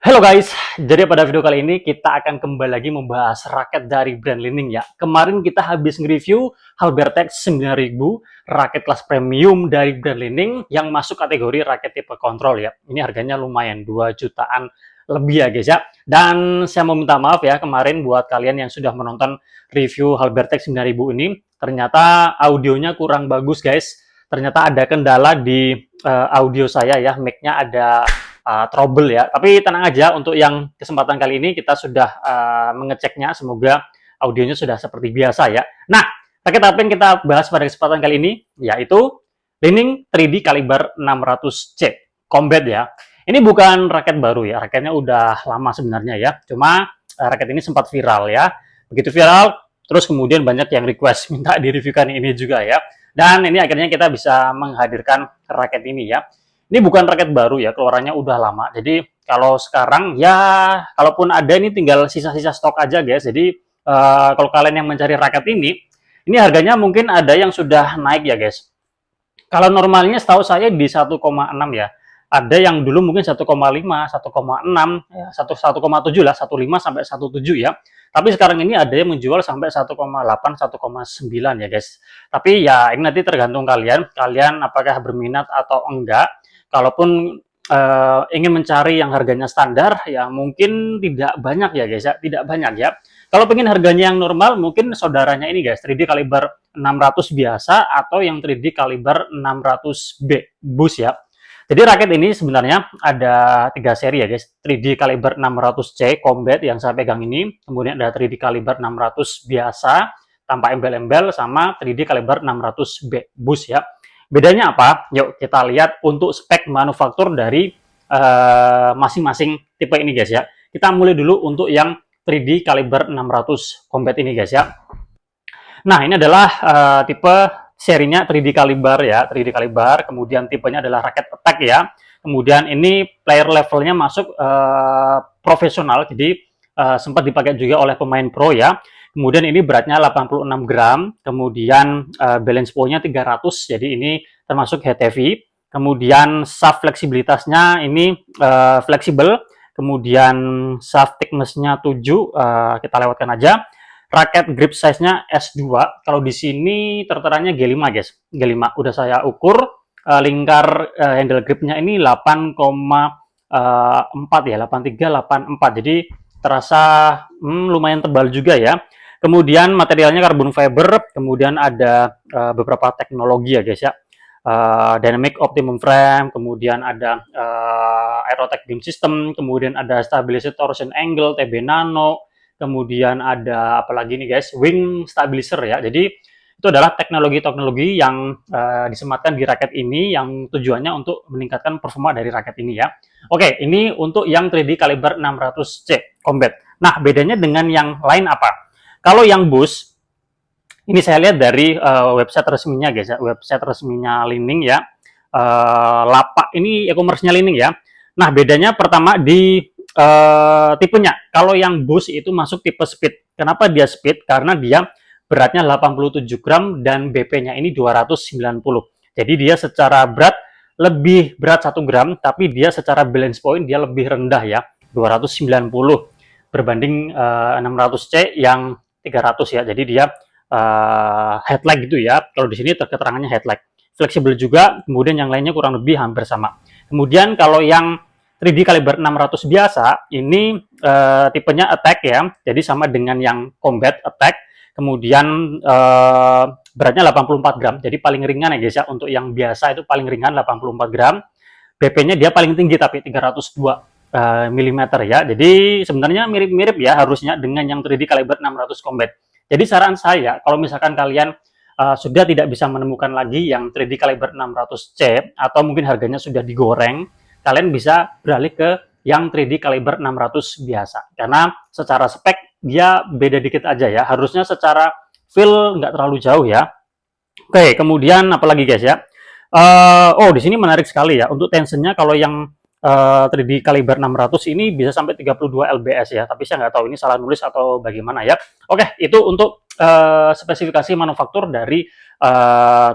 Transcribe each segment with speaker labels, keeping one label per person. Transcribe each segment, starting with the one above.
Speaker 1: Halo guys, jadi pada video kali ini kita akan kembali lagi membahas raket dari brand Li-Ning ya. Kemarin kita habis nge-review Halbertex 9000, raket kelas premium dari brand Li-Ning yang masuk kategori raket tipe kontrol ya. Ini harganya lumayan 2 jutaan lebih ya guys ya. Dan saya mau minta maaf ya kemarin buat kalian yang sudah menonton review Halbertex 9000 ini, ternyata audionya kurang bagus guys. Ternyata ada kendala di audio saya ya, mic-nya ada trouble ya. Tapi tenang aja, untuk yang kesempatan kali ini kita sudah mengeceknya, semoga audionya sudah seperti biasa ya. Nah, raket apa yang kita bahas pada kesempatan kali ini, yaitu Li-Ning 3D Caliber 600C Combat ya. Ini bukan raket baru ya, raketnya udah lama sebenarnya ya. Cuma raket ini sempat viral ya. Begitu viral, terus kemudian banyak yang request minta direviewkan ini juga ya. Dan ini akhirnya kita bisa menghadirkan raket ini ya. Ini bukan raket baru ya, keluarannya udah lama. Jadi kalau sekarang ya, kalaupun ada ini tinggal sisa-sisa stok aja guys. Jadi kalau kalian yang mencari raket ini harganya mungkin ada yang sudah naik ya guys. Kalau normalnya setahu saya di 1,6 ya. Ada yang dulu mungkin 1,5, 1,6, ya, 1,7 lah, 1,5 sampai 1,7 ya. Tapi sekarang ini ada yang menjual sampai 1,8, 1,9 ya guys. Tapi ya ini nanti tergantung kalian apakah berminat atau enggak. Kalaupun ingin mencari yang harganya standar, ya mungkin tidak banyak ya guys ya, tidak banyak ya. Kalau pengen harganya yang normal, mungkin saudaranya ini guys, 3D kaliber 600 biasa atau yang 3D kaliber 600B bus ya. Jadi raket ini sebenarnya ada 3 seri ya guys, 3D kaliber 600C Combat yang saya pegang ini, kemudian ada 3D kaliber 600 biasa tanpa embel-embel, sama 3D kaliber 600B bus ya. Bedanya apa? Yuk kita lihat untuk spek manufaktur dari masing-masing tipe ini guys ya. Kita mulai dulu untuk yang 3D kaliber 600 Combat ini guys ya. Nah, ini adalah tipe serinya 3D kaliber ya, 3D kaliber, kemudian tipenya adalah raket attack ya. Kemudian ini player levelnya masuk profesional, jadi sempat dipakai juga oleh pemain pro ya. Kemudian ini beratnya 86 gram, kemudian balance point-nya 300, jadi ini termasuk head heavy. Kemudian shaft fleksibilitasnya ini fleksibel, kemudian shaft thickness-nya 7, kita lewatkan aja. Raket grip size-nya S2, kalau di sini terteranya G5 guys, G5 udah saya ukur, lingkar handle gripnya ini 8,4 ya, 8384, jadi terasa lumayan tebal juga ya. Kemudian materialnya carbon fiber, kemudian ada beberapa teknologi ya guys ya, dynamic optimum frame, kemudian ada aerotech beam system, kemudian ada stabilizer torsion angle TB nano, kemudian ada apalagi nih guys, wing stabilizer ya. Jadi itu adalah teknologi-teknologi yang disematkan di raket ini yang tujuannya untuk meningkatkan performa dari raket ini ya. Oke, ini untuk yang 3D kaliber 600C Combat. Nah, bedanya dengan yang lain apa? Kalau yang bus, ini saya lihat dari website resminya guys ya, website resminya Li-Ning ya. Lapak ini e-commerce-nya Li-Ning ya. Nah, bedanya pertama di tipenya. Kalau yang bus itu masuk tipe speed. Kenapa dia speed? Karena dia beratnya 87 gram dan BP-nya ini 290. Jadi dia secara berat lebih berat 1 gram, tapi dia secara balance point dia lebih rendah ya, 290 berbanding 600C yang 300 ya. Jadi dia headlight gitu ya. Kalau di sini keterangannya headlight. Fleksibel juga, kemudian yang lainnya kurang lebih hampir sama. Kemudian kalau yang 3D kaliber 600 biasa, ini tipenya attack ya, jadi sama dengan yang combat attack, kemudian beratnya 84 gram, jadi paling ringan ya guys ya, untuk yang biasa itu paling ringan 84 gram, BP-nya dia paling tinggi tapi 302 mm ya, jadi sebenarnya mirip-mirip ya harusnya dengan yang 3D kaliber 600 combat. Jadi saran saya, kalau misalkan kalian sudah tidak bisa menemukan lagi yang 3D kaliber 600C, atau mungkin harganya sudah digoreng, kalian bisa beralih ke yang 3D kaliber 600 biasa. Karena secara spek dia beda dikit aja ya. Harusnya secara feel nggak terlalu jauh ya. Oke, kemudian apalagi guys ya. Oh, di sini menarik sekali ya. Untuk tensionnya kalau yang 3D kaliber 600 ini bisa sampai 32 lbs ya. Tapi saya nggak tahu ini salah nulis atau bagaimana ya. Oke, itu untuk spesifikasi manufaktur dari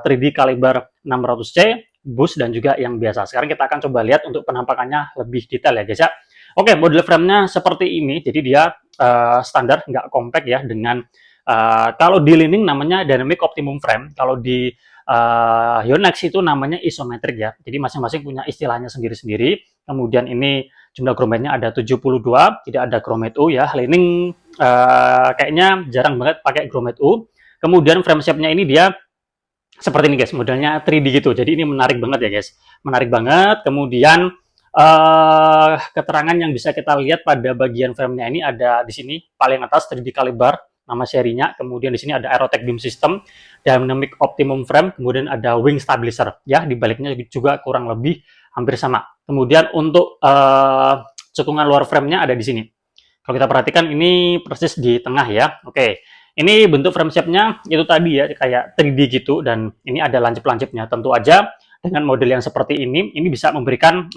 Speaker 1: 3D kaliber 600C bus dan juga yang biasa. Sekarang kita akan coba lihat untuk penampakannya lebih detail ya guys ya. Oke, model frame-nya seperti ini. Jadi dia standar, nggak compact ya. Dengan kalau di Li-Ning namanya dynamic optimum frame. Kalau di Yonex itu namanya isometric ya. Jadi masing-masing punya istilahnya sendiri-sendiri. Kemudian ini jumlah grommetnya ada 72, tidak ada grommet U ya. Li-Ning kayaknya jarang banget pakai grommet U. Kemudian frame shape-nya ini dia seperti ini guys, modelnya 3D gitu. Jadi ini menarik banget ya guys, menarik banget. Kemudian keterangan yang bisa kita lihat pada bagian frame-nya ini ada di sini paling atas 3D Caliber nama serinya. Kemudian di sini ada Aerotech Beam System, Dynamic Optimum Frame, kemudian ada Wing Stabilizer ya, di baliknya juga kurang lebih hampir sama. Kemudian untuk cekungan luar frame-nya ada di sini. Kalau kita perhatikan ini persis di tengah ya. Oke. Ini bentuk frame shape-nya itu tadi ya, kayak 3D gitu, dan ini ada lancip-lancipnya. Tentu aja dengan model yang seperti ini bisa memberikan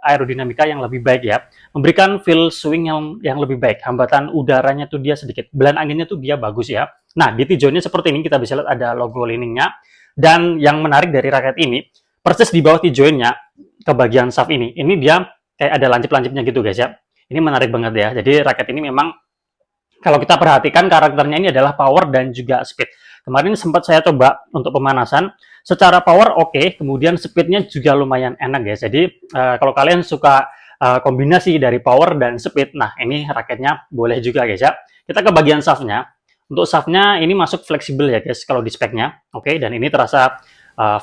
Speaker 1: aerodinamika yang lebih baik ya. Memberikan feel swing yang lebih baik. Hambatan udaranya tuh dia sedikit. Belan anginnya tuh dia bagus ya. Nah, di T-joint-nya seperti ini, kita bisa lihat ada logo Li-Ning-nya. Dan yang menarik dari raket ini, persis di bawah T-joint-nya, ke bagian shaft ini dia kayak ada lancip-lancipnya gitu guys ya. Ini menarik banget ya. Jadi raket ini memang kalau kita perhatikan karakternya ini adalah power dan juga speed. Kemarin sempat saya coba untuk pemanasan. Secara power oke, kemudian speednya juga lumayan enak ya. Jadi kalau kalian suka kombinasi dari power dan speed, nah ini raketnya boleh juga guys ya. Kita ke bagian shaftnya. Untuk shaftnya ini masuk fleksibel ya guys kalau di speknya. Oke, dan ini terasa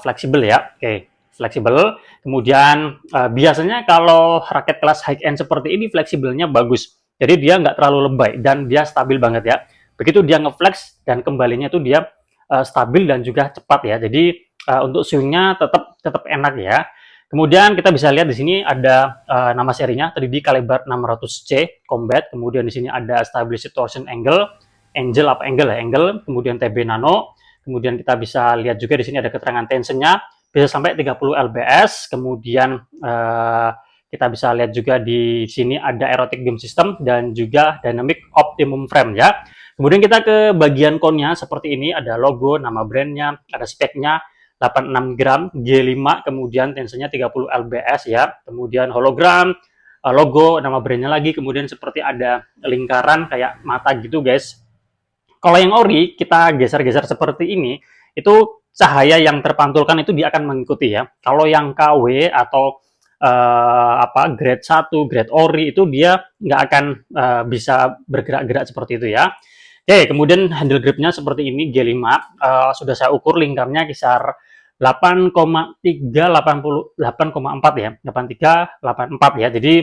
Speaker 1: fleksibel ya. Oke, fleksibel. Kemudian biasanya kalau raket kelas high end seperti ini fleksibelnya bagus. Jadi dia nggak terlalu lebay dan dia stabil banget ya. Begitu dia ngeflex dan kembalinya tuh dia stabil dan juga cepat ya. Jadi untuk swingnya tetap enak ya. Kemudian kita bisa lihat di sini ada nama serinya 3D Caliber 600C Combat. Kemudian di sini ada Stability Torsion Angle, Angle. Kemudian TB Nano. Kemudian kita bisa lihat juga di sini ada keterangan tensionnya bisa sampai 30 lbs. Kemudian kita bisa lihat juga di sini ada Aerotech Beam System dan juga Dynamic Optimum Frame ya. Kemudian kita ke bagian cone-nya seperti ini, ada logo, nama brandnya, ada speknya 86 gram G5, kemudian tensinya 30 lbs ya. Kemudian hologram, logo, nama brandnya lagi, kemudian seperti ada lingkaran kayak mata gitu guys. Kalau yang ori, kita geser-geser seperti ini, itu cahaya yang terpantulkan itu dia akan mengikuti ya. Kalau yang KW atau grade 1, grade ori itu dia nggak akan bisa bergerak-gerak seperti itu ya. Oke, kemudian handle gripnya seperti ini G5, sudah saya ukur lingkarnya kisar 8,4 ya, 8384 ya. Jadi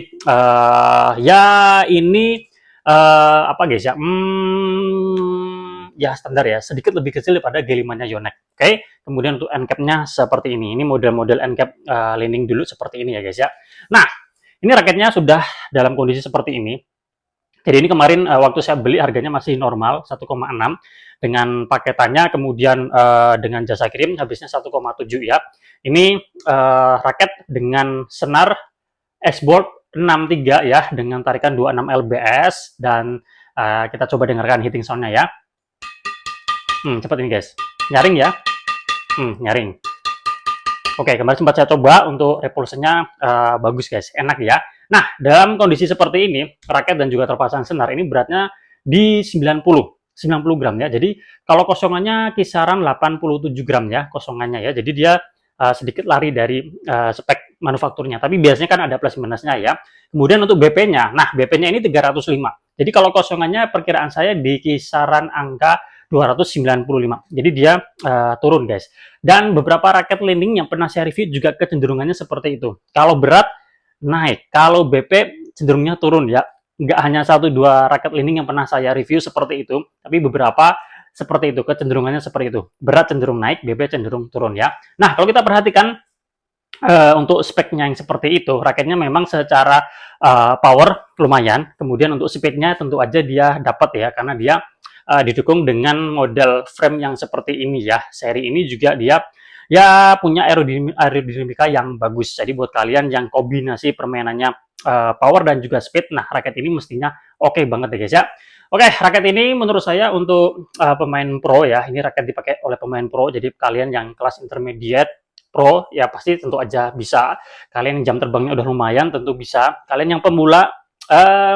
Speaker 1: ya ini apa guys ya, ya standar ya, sedikit lebih kecil daripada G5-nya Yonex. Oke, kemudian untuk end cap-nya seperti ini. Ini model-model end cap Li-Ning dulu seperti ini ya guys ya. Nah, ini raketnya sudah dalam kondisi seperti ini. Jadi ini kemarin waktu saya beli harganya masih normal 1,6 dengan paketannya, kemudian dengan jasa kirim habisnya 1,7 ya. Ini raket dengan senar S-board 63 ya dengan tarikan 26 lbs dan kita coba dengarkan hitting sound-nya ya. Cepat ini guys. Nyaring ya. Nyaring. Oke, kemarin sempat saya coba untuk repulsinya bagus guys, enak ya. Nah, dalam kondisi seperti ini, raket dan juga terpasang senar ini beratnya di 90 gram ya. Jadi kalau kosongannya kisaran 87 gram ya kosongannya ya. Jadi dia sedikit lari dari spek manufakturnya. Tapi biasanya kan ada plus minusnya ya. Kemudian untuk BP-nya, nah BP-nya ini 305. Jadi kalau kosongannya perkiraan saya di kisaran angka 295. Jadi dia turun guys. Dan beberapa raket Li-Ning yang pernah saya review juga kecenderungannya seperti itu. Kalau berat naik, kalau BP cenderungnya turun ya. Nggak hanya 1-2 raket Li-Ning yang pernah saya review seperti itu, tapi beberapa seperti itu, kecenderungannya seperti itu. Berat cenderung naik, BP cenderung turun ya. Nah, kalau kita perhatikan untuk speknya yang seperti itu, raketnya memang secara power lumayan. Kemudian untuk speednya tentu aja dia dapat ya, karena dia didukung dengan model frame yang seperti ini ya. Seri ini juga dia ya punya aerodinamika yang bagus. Jadi buat kalian yang kombinasi permainannya power dan juga speed, nah raket ini mestinya oke banget ya guys ya. Oke, raket ini menurut saya untuk pemain pro ya. Ini raket dipakai oleh pemain pro. Jadi kalian yang kelas intermediate pro, ya pasti tentu aja bisa. Kalian yang jam terbangnya udah lumayan tentu bisa. Kalian yang pemula,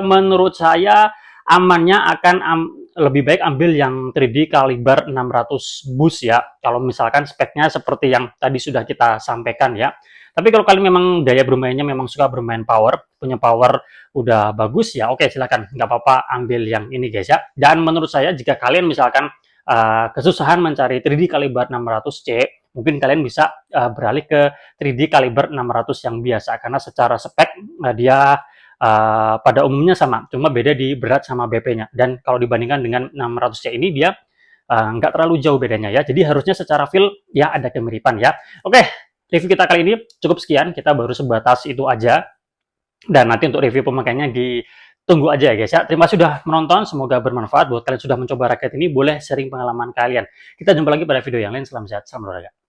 Speaker 1: menurut saya amannya akan lebih baik ambil yang 3D kaliber 600 boost ya. Kalau misalkan speknya seperti yang tadi sudah kita sampaikan ya. Tapi kalau kalian memang daya bermainnya memang suka bermain power, punya power udah bagus ya, oke silakan, nggak apa-apa ambil yang ini guys ya. Dan menurut saya jika kalian misalkan kesusahan mencari 3D kaliber 600C, mungkin kalian bisa beralih ke 3D kaliber 600 yang biasa, karena secara spek dia pada umumnya sama, cuma beda di berat sama BP-nya. Dan kalau dibandingkan dengan 600C ini dia nggak terlalu jauh bedanya ya. Jadi harusnya secara feel ya ada kemiripan ya. Oke, review kita kali ini cukup sekian. Kita baru sebatas itu aja. Dan nanti untuk review pemakaiannya ditunggu aja ya guys ya. Terima kasih sudah menonton. Semoga bermanfaat buat kalian sudah mencoba raket ini. Boleh sharing pengalaman kalian. Kita jumpa lagi pada video yang lain. Salam sehat, salam olahraga.